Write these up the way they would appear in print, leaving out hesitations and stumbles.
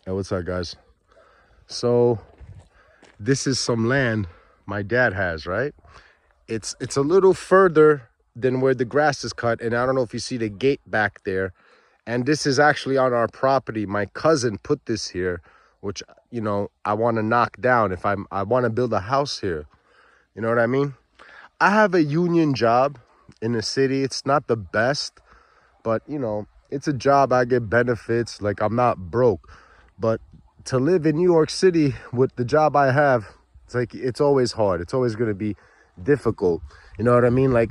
Hey, what's up, guys? So this is some land my dad has, right? It's a little further than where the grass is cut, and I don't know if you see the gate back there. And this is actually on our property. My cousin put this here, which I want to knock down if I want to build a house here. You know what I mean? I have a union job in the city. It's not the best, but it's a job. I get benefits. Like, I'm not broke. But to live in New York City with the job I have, it's like it's always hard. It's always going to be difficult. You know what I mean? Like,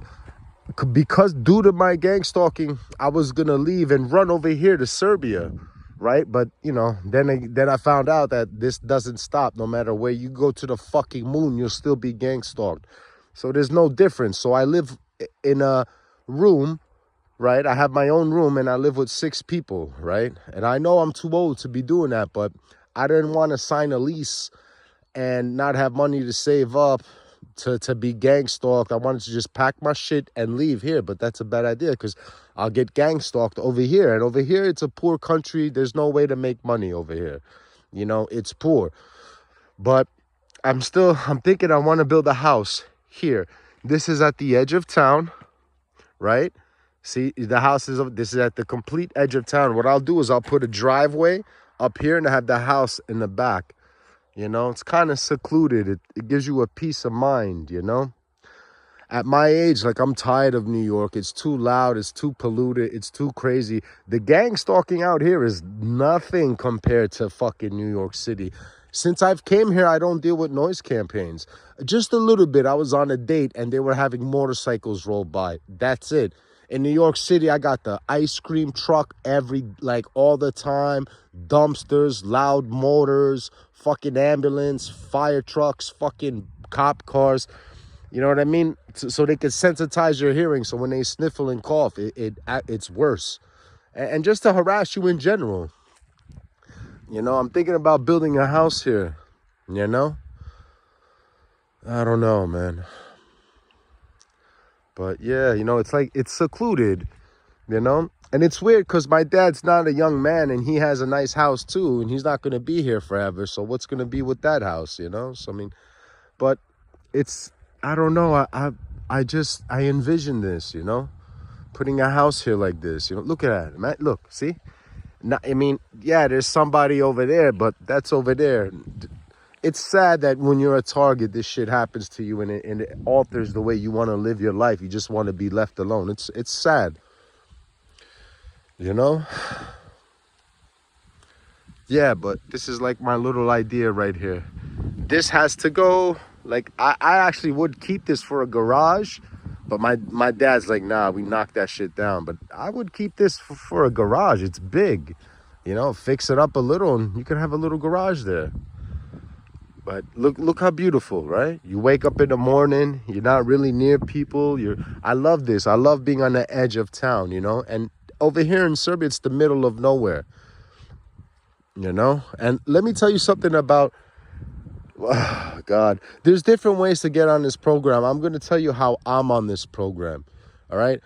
because due to my gang stalking, I was going to leave and run over here to Serbia, right? But then I found out that this doesn't stop. No matter where you go to the fucking moon, you'll still be gang stalked. So there's no difference. So I live in a room, right? I have my own room and I live with 6 people, right? And I know I'm too old to be doing that, but I didn't want to sign a lease and not have money to save up to be gang stalked. I wanted to just pack my shit and leave here, but that's a bad idea because I'll get gang stalked over here. And over here, it's a poor country. There's no way to make money over here. It's poor. But I'm thinking I want to build a house here. This is at the edge of town, right? See, this is at the complete edge of town. What I'll do is I'll put a driveway up here and I have the house in the back. It's kind of secluded. It gives you a peace of mind. At my age, like, I'm tired of New York. It's too loud. It's too polluted. It's too crazy. The gang stalking out here is nothing compared to fucking New York City. Since I've came here, I don't deal with noise campaigns. Just a little bit. I was on a date and they were having motorcycles roll by. That's it. In New York City, I got the ice cream truck all the time, dumpsters, loud motors, fucking ambulance, fire trucks, fucking cop cars. You know what I mean? So they could sensitize your hearing. So when they sniffle and cough, it's worse. And just to harass you in general. I'm thinking about building a house here. I don't know, man. But yeah, it's secluded, And it's weird because my dad's not a young man and he has a nice house too. And he's not going to be here forever. So what's going to be with that house, So, I mean, but it's, I don't know. I envision this, putting a house here like this, look at that, man. Look, see? Yeah, there's somebody over there, but that's over there. It's sad that when you're a target, this shit happens to you and it alters the way you want to live your life. You just want to be left alone. It's sad, you know? Yeah, but this is like my little idea right here. This has to go. Like, I actually would keep this for a garage, but my dad's like, nah, we knocked that shit down. But I would keep this for a garage. It's big, fix it up a little and you can have a little garage there. But look how beautiful, right? You wake up in the morning, you're not really near people. I love this. I love being on the edge of town, And over here in Serbia, it's the middle of nowhere, And let me tell you something about, oh, God. There's different ways to get on this program. I'm going to tell you how I'm on this program, all right?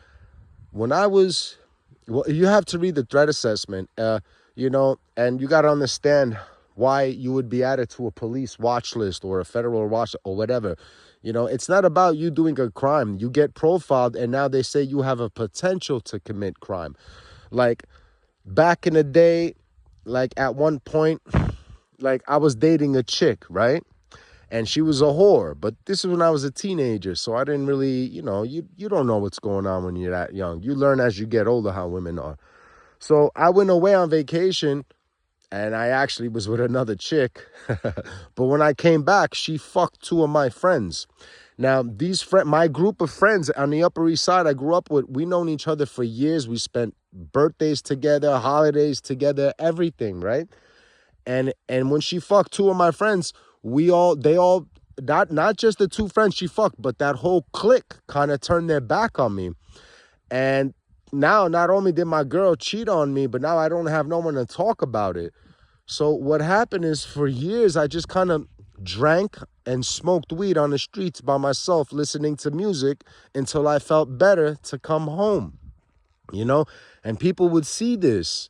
You have to read the threat assessment, and you got to understand why you would be added to a police watch list or a federal watch or whatever. It's not about you doing a crime. You get profiled and now they say you have a potential to commit crime. Like, back in the day, like, at one point, like, I was dating a chick, right? And she was a whore, but this is when I was a teenager. So I didn't really, you don't know what's going on when you're that young. You learn as you get older how women are. So I went away on vacation and I actually was with another chick. But when I came back, she fucked 2 of my friends. Now, my group of friends on the Upper East Side I grew up with, we known each other for years. We spent birthdays together, holidays together, everything, right? And when she fucked 2 of my friends, not just the 2 friends she fucked, but that whole clique kind of turned their back on me. And now, not only did my girl cheat on me, but now I don't have no one to talk about it. So what happened is, for years, I just kind of drank and smoked weed on the streets by myself, listening to music until I felt better to come home, And people would see this,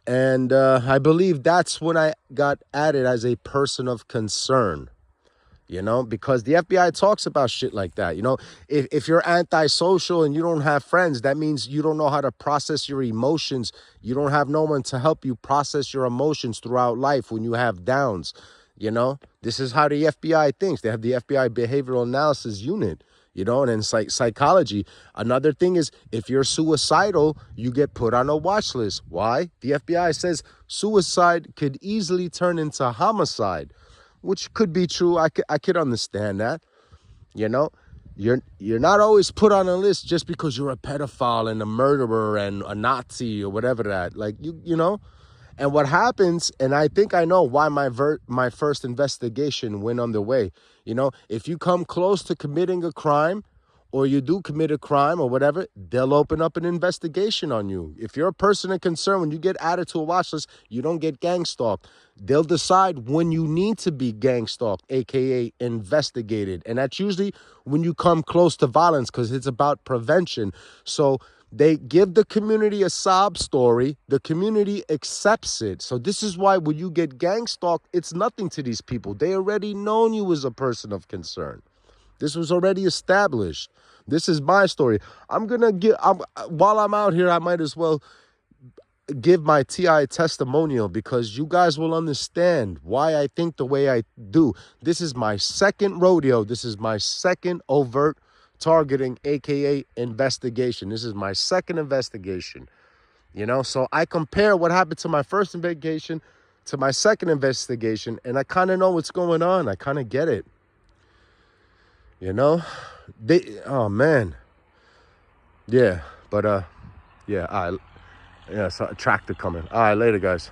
And I believe that's when I got added as a person of concern, because the FBI talks about shit like that. If you're antisocial and you don't have friends, that means you don't know how to process your emotions. You don't have no one to help you process your emotions throughout life when you have downs. This is how the FBI thinks. They have the FBI Behavioral Analysis Unit. And in psychology, another thing is if you're suicidal, you get put on a watch list. Why? The FBI says suicide could easily turn into homicide, which could be true. I could understand that. You're not always put on a list just because you're a pedophile and a murderer and a Nazi or whatever that. Like you know. And what happens, and I think I know why my first investigation went underway. If you come close to committing a crime or you do commit a crime or whatever, they'll open up an investigation on you. If you're a person of concern, when you get added to a watch list, you don't get gang stalked. They'll decide when you need to be gang stalked, aka investigated. And that's usually when you come close to violence because it's about prevention. So they give the community a sob story. The community accepts it. So this is why when you get gang stalked, it's nothing to these people. They already known you as a person of concern. This was already established. This is my story. While I'm out here, I might as well give my TI testimonial because you guys will understand why I think the way I do. This is my second rodeo. This is my second overt targeting, aka investigation. This is my second investigation. So I compare what happened to my first investigation to my second investigation, and I kind of know what's going on. I kind of get it. Oh man. Yeah, but yeah, so a tractor coming. All right, later guys.